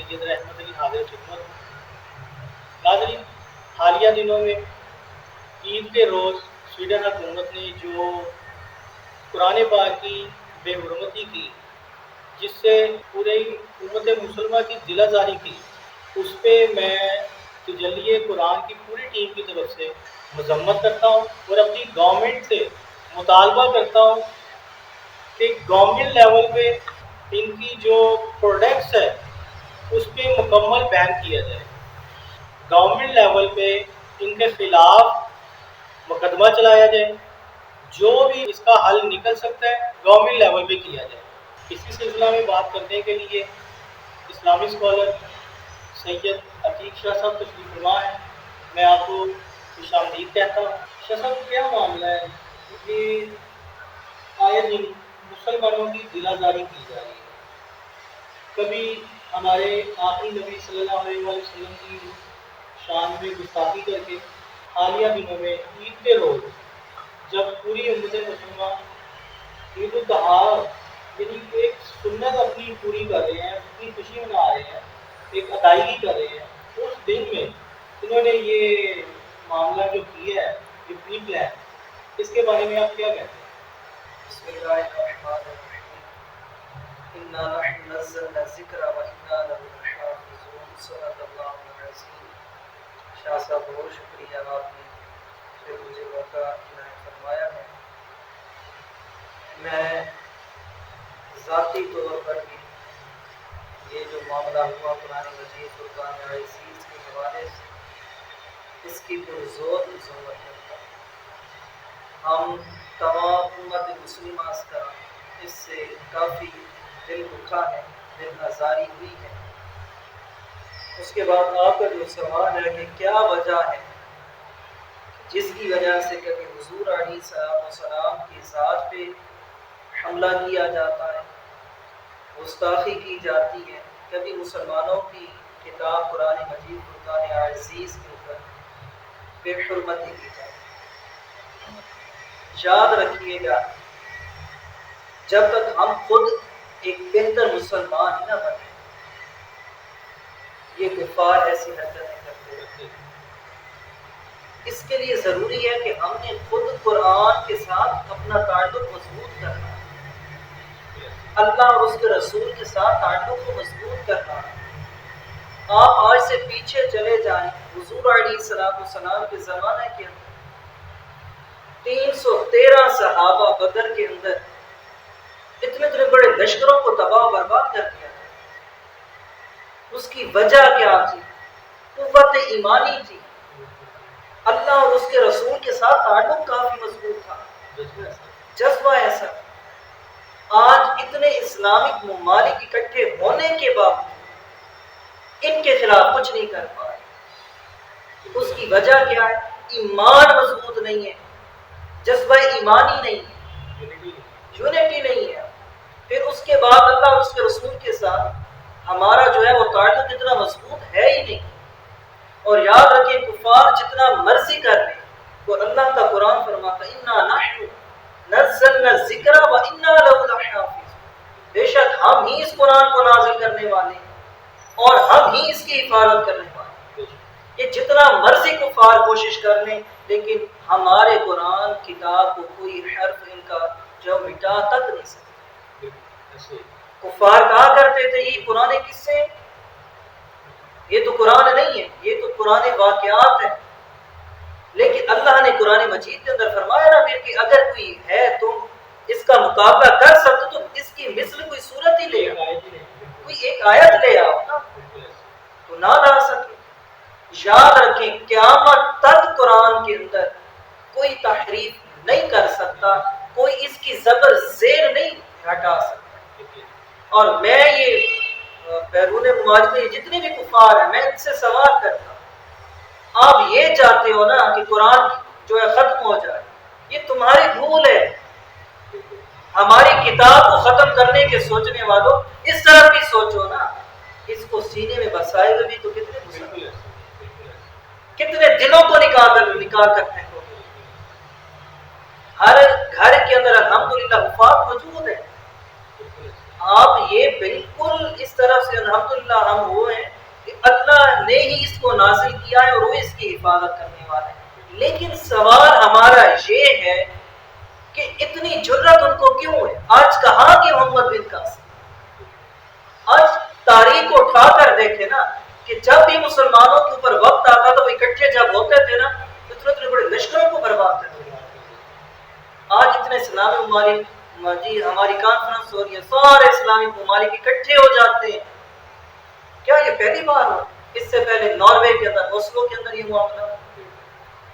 سید رحمت علی حاضر خدمت۔ ناظرین، حالیہ دنوں میں عید کے روز سویڈن حکومت نے جو قرآن پاک کی بے حرمتی کی، جس سے پورے امت مسلمہ کی دل آزاری کی، اس پہ میں تجلی قرآن کی پوری ٹیم کی طرف سے مذمت کرتا ہوں اور اپنی گورنمنٹ سے مطالبہ کرتا ہوں کہ گورنمنٹ لیول پہ ان کی جو پروڈکٹس ہے اس پہ مکمل بین کیا جائے۔ گورنمنٹ لیول پہ ان کے خلاف مقدمہ چلایا جائے، جو بھی اس کا حل نکل سکتا ہے گورنمنٹ لیول پہ کیا جائے۔ اسی سلسلہ میں بات کرنے کے لیے اسلامی اسکالر سید عتیق شاہ صاحب تشریف فرما ہے۔ میں آپ کو خوش آمدید کہتا ہوں۔ شاہ صاحب، کیا معاملہ ہے کہ آئے دن مسلمانوں کی دل آزاری کی جا رہی ہے؟ کبھی ہمارے آخری نبی صلی اللہ علیہ وسلم کی شان میں گستاخی کر کے، حالیہ دنوں میں عید کے روز جب پوری امت مسلمہ عید الضحیٰ یعنی ایک سنت اپنی پوری کر رہے ہیں، اپنی خوشی منا رہے ہیں، ایک ادائیگی کر رہے ہیں، اس دن میں انہوں نے یہ معاملہ جو کیا ہے، یہ پری پلان، اس کے بارے میں آپ کیا کہتے ہیں؟ بسم اللہ الرحمن الرحیم، انا نحن نزلنا الذکر وانا له لحافظون، صدق اللہ العظیم۔ شاہ صاحب، بہت شکریہ، آپ نے پھر مجھے موقع عنایت فرمایا ہے۔ میں ذاتی طور پر بھی یہ جو معاملہ ہوا قرآن مجید فرقان عزیز کے حوالے سے، اس کی پرزور مذمت کرتا ہوں۔ ہم تمام امت مسلمہ کا اس سے کافی دل دکھا ہے، دل آزاری ہوئی ہے۔ اس کے بعد آپ کا جو سوال ہے کہ کیا وجہ ہے جس کی وجہ سے کبھی حضور علیہ السلام کی ذات پہ حملہ کیا جاتا ہے، گستاخی کی جاتی ہے، کبھی مسلمانوں کی کتاب قرآن مجید فرقان عزیز کے اوپر بے حرمتی کی جاتی ہے۔ یاد رکھیے گا، جب تک ہم خود ایک بہتر مسلمان نہ بنے، یہ کفار ایسی حرکتیں کرتے رہتے ہیں۔ اس کے لیے ضروری ہے کہ ہم نے خود قرآن کے ساتھ اپنا تعلق مضبوط کرنا ہے، اللہ اور اس کے رسول کے ساتھ تعلق کو مضبوط کرنا ہے۔ آپ آج سے پیچھے چلے جائیں، حضور علیہ السلام کے زمانے کے اندر 313 صحابہ بدر کے اندر اتنے بڑے لشکروں کو تباہ و برباد کر دیا تھا۔ اس کی وجہ کیا تھی؟ قوت ایمانی تھی، اللہ اور اس کے رسول کے ساتھ تعلق کافی مضبوط تھا، جذبہ ایسا۔ آج اتنے اسلامک ممالک اکٹھے ہونے کے باوجود ان کے خلاف کچھ نہیں کر پائے۔ اس کی وجہ کیا ہے؟ ایمان مضبوط نہیں ہے، جذبہ ایمانی نہیں ہے، یونٹی نہیں ہے۔ پھر اس کے بعد اللہ اور اس کے رسول کے ساتھ ہمارا جو ہے وہ تعلق اتنا مضبوط ہے ہی نہیں۔ اور یاد رکھیں، کفار جتنا مرضی کر لیں، وہ اللہ کا قرآن فرماتا ہے انا نحن نزلنا الذکر وانا له لحافظون، بے شک ہم ہی اس قرآن کو نازل کرنے والے ہیں اور ہم ہی اس کی حفاظت کرنے والے ہیں۔ یہ جتنا مرضی کفار کوشش کر لیں، لیکن ہمارے قرآن کتاب کو کوئی حرف ان کا جو مٹا تک نہیں سکتے۔ کفار کہا کرتے تھے یہ قرآن قصے، یہ تو قرآن نہیں ہے، یہ تو قرآن واقعات ہے۔ لیکن اللہ نے قرآن مجید کے اندر فرمایا نا پھر کہ اگر کوئی ہے تم اس کا مقابلہ کر سکتے تو اس کی مثل کوئی صورت ہی لے آؤ، کوئی ایک آیت لے آؤ نا، تو نہ لا سکے۔ یاد رکھیں، قیامت تک قرآن کے اندر کوئی تحریف نہیں کر سکتا، کوئی اس کی زبر زیر نہیں ہٹا سکتا۔ اور میں یہ بیرون ممالک میں جتنے بھی کفار ہیں، میں ان سے سوال کرتا ہوں، آپ یہ چاہتے ہو نا کہ قرآن جو ہے ختم ہو جائے، یہ تمہاری بھول ہے۔ ہماری کتاب کو ختم کرنے کے سوچنے والوں اس طرح بھی سوچو نا، اس کو سینے میں بسائے گا بھی تو کتنے دلوں کو نکال کر پھینکو۔ ہر گھر کے اندر الحمدللہ حفاظ موجود ہے، آپ یہ بالکل اس طرف سے الحمدللہ ہم وہ ہیں کہ اللہ نے ہی اس کو نازل کیا ہے اور وہ اس کی حفاظت کرنے والا ہے. لیکن سوال ہمارا یہ ہے کہ اتنی جرت ان کو کیوں ہے؟ آج کہاں کے محمد بن قاسم؟ آج تاریخ کو اٹھا کر دیکھے نا کہ جب بھی مسلمانوں کے اوپر وقت آتا تو وہ اکٹھے جب ہوتے تھے نا اتنے بڑے لشکروں کو برباد کرتے تھے. آج اتنے اسلامی ممالک جی ہماری کانفرنس ہو رہی ہے، سارے اسلامی ممالک اکٹھے ہو جاتے ہیں. کیا یہ پہلی بار ہو؟ اس سے پہلے ناروے کے اندر، اوسلو کے اندر یہ معاملہ،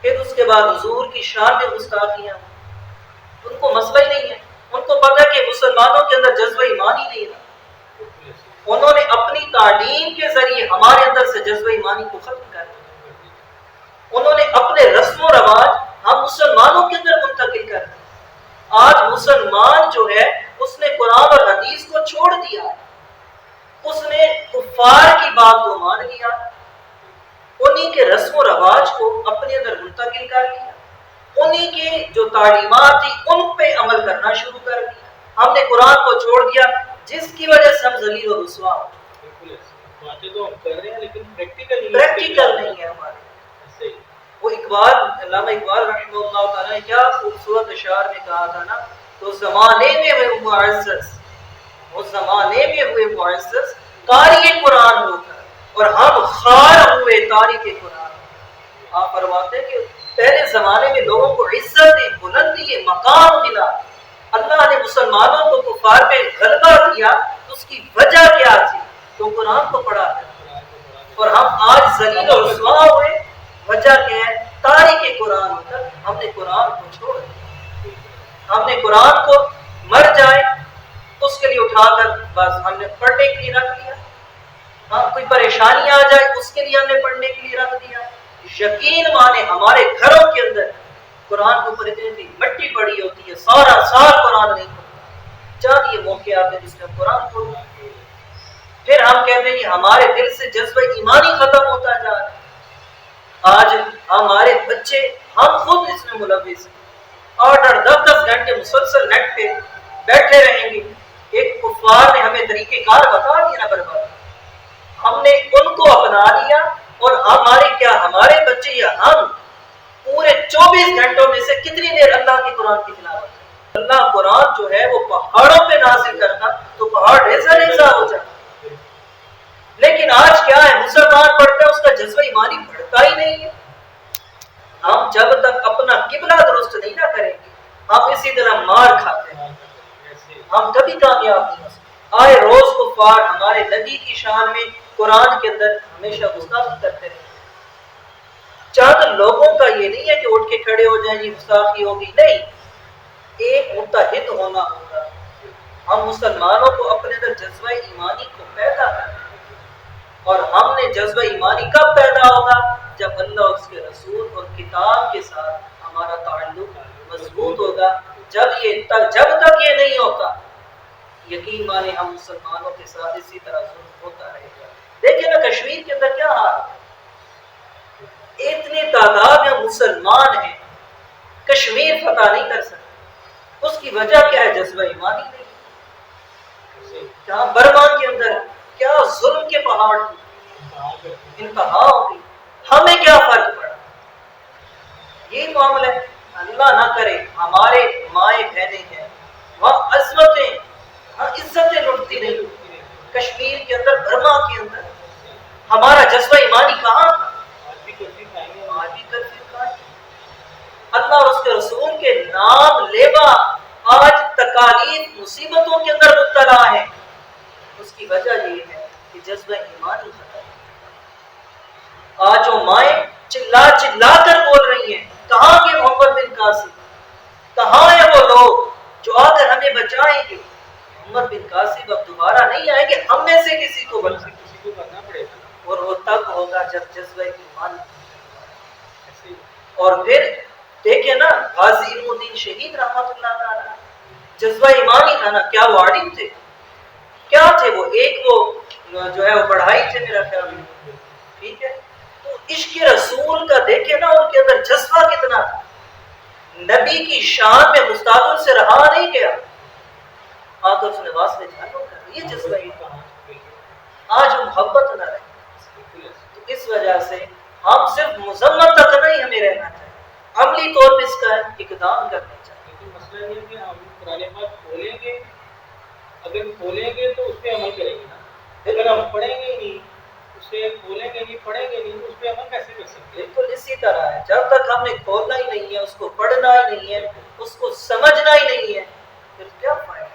پھر اس کے بعد حضور کی شان میں گستاخیاں. ان کو مسئلہ ہی نہیں ہے. ان کو پتہ ہے کہ مسلمانوں کے اندر جذبہ ایمان ہی نہیں ہے. انہوں نے اپنی تعلیم کے ذریعے ہمارے اندر سے جذبہ ایمانی کو ختم کر دیا. انہوں نے اپنے رسم و رواج ہم مسلمانوں کے اندر منتقل کر دیا. آج مسلمان جو ہے اس نے قرآن اور حدیث کو چھوڑ دیا، اس نے کفار کی بات کو مان لیا، انہی کے رسم و رواج کو اپنے اندر منتقل کر لیا، انہی کے جو تعلیمات تھی ان پہ عمل کرنا شروع کر دیا. ہم نے قرآن کو چھوڑ دیا جس کی وجہ سے ہم ذلیل و رسوا ہو. باتیں تو ہم کر رہے ہیں لیکن پریکٹیکل نہیں ہے ہمارے. وہ اقبال، علامہ اقبال رحمہ اللہ تعالیٰ نے کیا خوبصورت اشعار میں کہا تھا نا، تو زمانے میں ہوئے معزز، وہ زمانے میں ہوئے معزز قاری قرآن ہو کر اور ہم خار ہوئے تاریخ قرآن. آپ فرماتے ہیں کہ پہلے زمانے میں لوگوں کو عزت بلندی مقام ملا، اللہ نے مسلمانوں کو کفار پہ غلبہ کیا، اس کی وجہ کیا تھی؟ تو قرآن کو پڑھا تھا. اور ہم آج ذلیل و رسوا ہوئے، وجہ کیا ہے؟ تاریخ قرآن ہو کر ہم نے قرآن کو چھوڑ دیا. ہم نے قرآن کو مر جائے اس کے لیے اٹھا کر بس ہم نے پڑھنے کے لیے رکھ دیا. ہاں کوئی پریشانی آ جائے اس کے لیے ہم نے پڑھنے کے لیے رکھ دیا. یقین مانے ہمارے گھروں کے اندر قرآن کے اوپر اتنی مٹی پڑی ہوتی ہے، سارا سال قرآن نہیں پڑھتا. چاہیے موقع آتے جس میں قرآن پڑھو. پھر ہم کہتے ہیں کہ ہمارے دل سے جذبہ ایمانی ختم ہوتا جا رہا ہے. آج ہمارے بچے، ہم خود اس میں ملوث ہیں، 8-10 گھنٹے مسلسل نیٹ پہ بیٹھے رہیں گے. ایک کفار نے ہمیں طریقہ کار بتا دیا نا برباد، ہم نے ان کو اپنا لیا اور ہمارے بچے یا ہم پورے 24 گھنٹوں میں سے کتنی دیر اللہ کی قرآن کی تلاوت. اللہ قرآن جو ہے وہ پہاڑوں پہ نازل کرتا تو پہاڑ ریزہ ریزہ ہو جاتا. لیکن آج کیا ہے، مسلمان پڑھتا ہے اس کا جذبہ ایمانی بڑھتا ہی نہیں ہے. ہم جب تک اپنا قبلہ درست نہیں نہ کریں گے ہم اسی طرح مار کھاتے ہیں، ہم کبھی کامیاب نہیں ہو سکتے. آئے روز کفار ہمارے نبی کی شان میں قرآن کے اندر ہمیشہ گستاخی کرتے رہے. چند لوگوں کا یہ نہیں ہے کہ اٹھ کے کھڑے ہو جائیں جی گستاخی ہوگی، نہیں، ایک متحد ہونا ہوگا. ہم مسلمانوں کو اپنے اندر جذبہ ایمانی کو پیدا کرنا، اور ہم نے جذبہ ایمانی کب پیدا ہوگا؟ جب اللہ اور اس کے رسول اور کتاب کے ساتھ ہمارا تعلق مضبوط ہوگا. جب تک یہ نہیں ہوتا، یقین مانے ہم مسلمانوں کے ساتھ اسی طرح ظلم ہوتا رہے گا. دیکھیں نا کشمیر کے اندر کیا حال ہے، اتنی تعداد میں مسلمان ہیں، کشمیر فتح نہیں کر سکتے. اس کی وجہ کیا ہے؟ جذبہ ایمانی نہیں. جہاں برما کے اندر کیا ظلم کے پہاڑ انتہا ہو گئی، ہمیں کیا فرق پڑا؟ یہی معاملہ ہے. اللہ نہ کرے ہمارے مائیں بہنیں ہیں وہاں عظمتیں، عزتیں لٹتی نہیں. کشمیر کے اندر، برما کے اندر ہمارا جذبہ ایمانی کہاں تھا؟ اللہ اور اس کے رسول کے نام لیوا آج تکالیف مصیبتوں کے اندر مبتلا ہے. اس کی وجہ یہ ہے کہ جذبہ ایمانی ختم. آج وہ مائیں چلا چلا کر بول رہی ہیں، کہاں کے محمد بن قاسم؟ کہاں ہیں وہ لوگ جو آ کر ہمیں بچائیں گے؟ محمد بن قاسم اب دوبارہ نہیں آئیں گے، ہم میں سے کسی کو بننا پڑے گا. اور وہ تب ہوگا جب جذبہ ایمان. اور پھر دیکھیں نا غازی علم الدین شہید رحمت اللہ تعالی، جذبہ ایمانی تھا نا. کیا وہ عالم تھے؟ کیا تھے وہ؟ ایک وہ جو ہے وہ پڑھائی تھے میرا خیال میں، ٹھیک ہے. تو عشق رسول کا دیکھیں نا ان کے اندر جذبہ کتنا تھا. نبی کی شان میں گستاخوں سے رہا نہیں گیا، آ کر اس نے واسطے جانو کر اقدام کرنے چاہیے۔ لیکن مسئلہ یہ ہے کہ ہم قرآن پاک کھولیں گے، اگر کھولیں گے تو اس پہ عمل کریں گے نا، اگر ہم پڑھیں گے ہی نہیں، اسے کھولیں گے نہیں، پڑھیں گے نہیں، تو اس پہ عمل کیسے کر سکتے ہیں؟ بالکل اسی طرح ہے، جب تک ہم نے کھولنا ہی نہیں ہے، اس کو پڑھنا ہی نہیں ہے، اس کو سمجھنا ہی نہیں ہے، پھر کیا فائدہ؟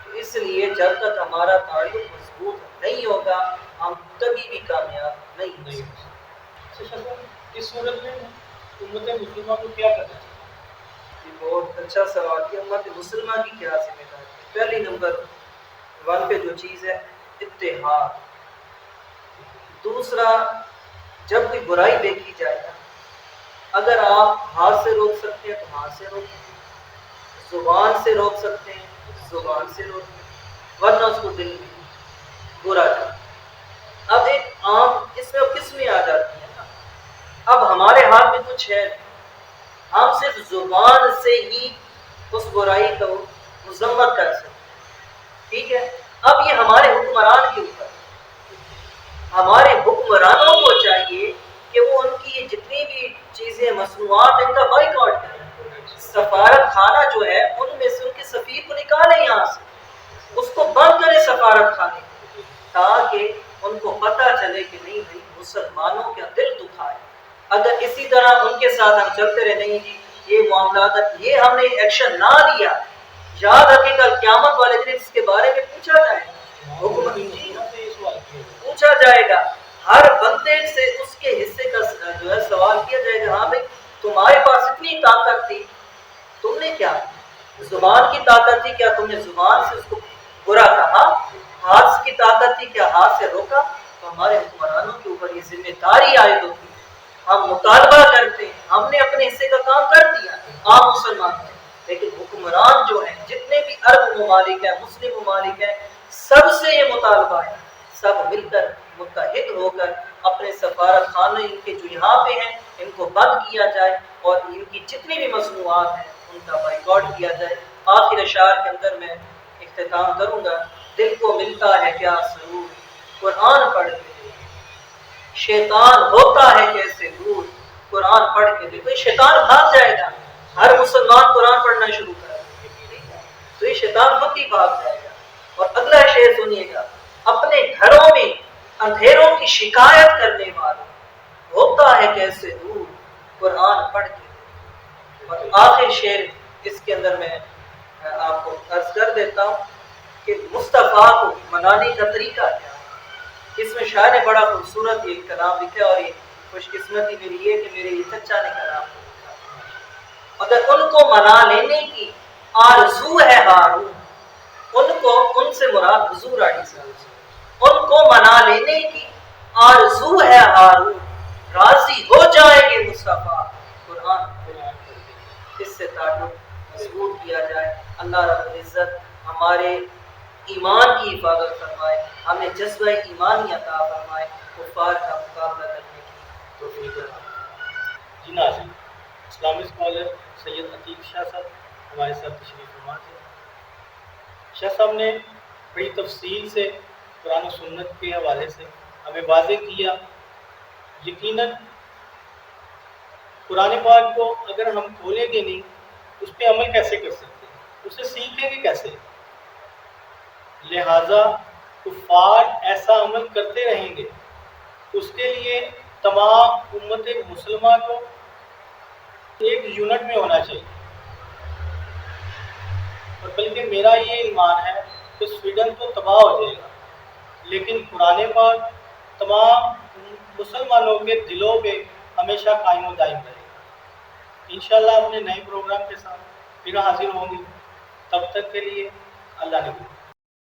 تو اس لیے جب تک ہمارا تعلق مضبوط نہیں ہوگا، ہم کبھی بھی کامیاب نہیں ہو سکتے۔ اس صورت میں امت مسلمہ کو کیا کرنا چاہیے؟ یہ بہت اچھا سوال کہ امت مسلمہ کی کیا ذمہ داری ہے۔ پہلی نمبر 1 پہ جو چیز ہے اتحاد۔ دوسرا، جب کوئی برائی دیکھی جائے گا، اگر آپ ہاتھ سے روک سکتے ہیں تو ہاتھ سے روکیں، زبان سے روک سکتے ہیں زبان سے روکیں، ورنہ اس کو دل میں برا جائے۔ اب ایک عام اس میں کس میں آ جاتی ہے نا، اب ہمارے ہاتھ میں کچھ ہے، ہم صرف زبان سے ہی اس برائی کو مذمت کر سکتے ہیں، ٹھیک ہے۔ اب یہ ہمارے حکمران کے اوپر، ہمارے حکمرانوں کو چاہیے کہ وہ ان کی جتنی بھی چیزیں مصنوعات ان کا بائیکاٹ کریں۔ سفارت خانہ جو ہے ان میں سے ان کے سفیر کو نکالیں یہاں سے، اس کو بند کریں سفارت خانے کو، تاکہ ان کو پتہ چلے کہ نہیں بھائی مسلمانوں کا دل دکھا ہے۔ اگر اسی طرح ان کے ساتھ ہم چلتے رہے، نہیں جی یہ معاملات، یہ ہم نے ایکشن نہ لیا، یاد رکھیں کل قیامت والے دن اس کے بارے میں پوچھا جائے گا، پوچھا جائے گا، ہر بندے سے اس کے حصے کا جو ہے سوال کیا جائے گا۔ ہاں بھائی تمہارے پاس اتنی طاقت تھی، تم نے کیا؟ زبان کی طاقت تھی، کیا تم نے زبان سے اس کو برا کہا؟ ہاتھ کی طاقت تھی، کیا ہاتھ سے روکا؟ تو ہمارے حکمرانوں کے اوپر یہ ذمہ داری عائد ہوتی ہے، ہم مطالبہ کرتے ہیں، ہم نے اپنے حصے کا کام کر دیا عام مسلمان نے، لیکن حکمران جو ہیں جتنے بھی عرب ممالک ہیں، مسلم ممالک ہیں، سب سے یہ مطالبہ ہے، سب مل کر متحد ہو کر اپنے سفارت خانے ان کے جو یہاں پہ ہیں ان کو بند کیا جائے، اور ان کی جتنی بھی مصنوعات ہیں ان کا بائیکاٹ کیا جائے۔ آخر اشعار کے اندر میں اختتام کروں گا، دل کو ملتا ہے کیا سرور قرآن پڑھ کے، شیطان ہوتا ہے کیسے دور قرآن پڑھ کے دیکھو، یہ شیطان بھاگ جائے گا، ہر مسلمان قرآن پڑھنا شروع کرے تو یہ شیطان خود ہی بھاگ جائے گا۔ اور اگلا شعر سنیے گا، اپنے گھروں میں اندھیروں کی شکایت کرنے والا ہوتا ہے کیسے دور قرآن پڑھ کے۔ اور آخر شعر اس کے اندر میں آپ کو عرض کر دیتا ہوں کہ مصطفیٰ کو منانے کا طریقہ کیا ہے۔ اس میں شاعر نے بڑا خوبصورت یہ کلام لکھا، اور یہ خوش قسمتی میری یہ کہ میرے یہ چچا نے کلام لکھا۔ اگر ان کو منا لینے کی آرزو ہے ہارون، ان سے مراد حضور علیہ السلام، ان کو منا لینے کی آرزو ہے ہارون، راضی ہو جائیں گے مصطفیٰ قرآن۔ اس سے تعلق مضبوط کیا جائے۔ اللہ رب العزت ہمارے ایمان کی حفاظت فرمائے، ہمیں جذبہ ایمانی عطا فرمائے، کفار کا مقابلہ کرنے کی توفیق عطا فرمائے۔ جی ناظرین، اسلامک اسکالر سید عتیق شاہ صاحب ہمارے ساتھ تشریف فرما تھے۔ شاہ صاحب نے بڑی تفصیل سے قرآن و سنت کے حوالے سے ہمیں واضح کیا۔ یقیناً قرآن پاک کو اگر ہم کھولیں گے نہیں، اس پہ عمل کیسے کر سکتے ہیں، اسے سیکھیں گے کیسے؟ لہٰذا کفار ایسا عمل کرتے رہیں گے، اس کے لیے تمام امت مسلمہ کو ایک یونٹ میں ہونا چاہیے۔ اور بلکہ میرا یہ ایمان ہے کہ سویڈن تو تباہ ہو جائے گا، لیکن قرآن پاک تمام مسلمانوں کے دلوں پہ ہمیشہ قائم و دائم رہے گا۔ انشاءاللہ اپنے نئے پروگرام کے ساتھ پھر حاضر ہوں گے، تب تک کے لیے اللہ نے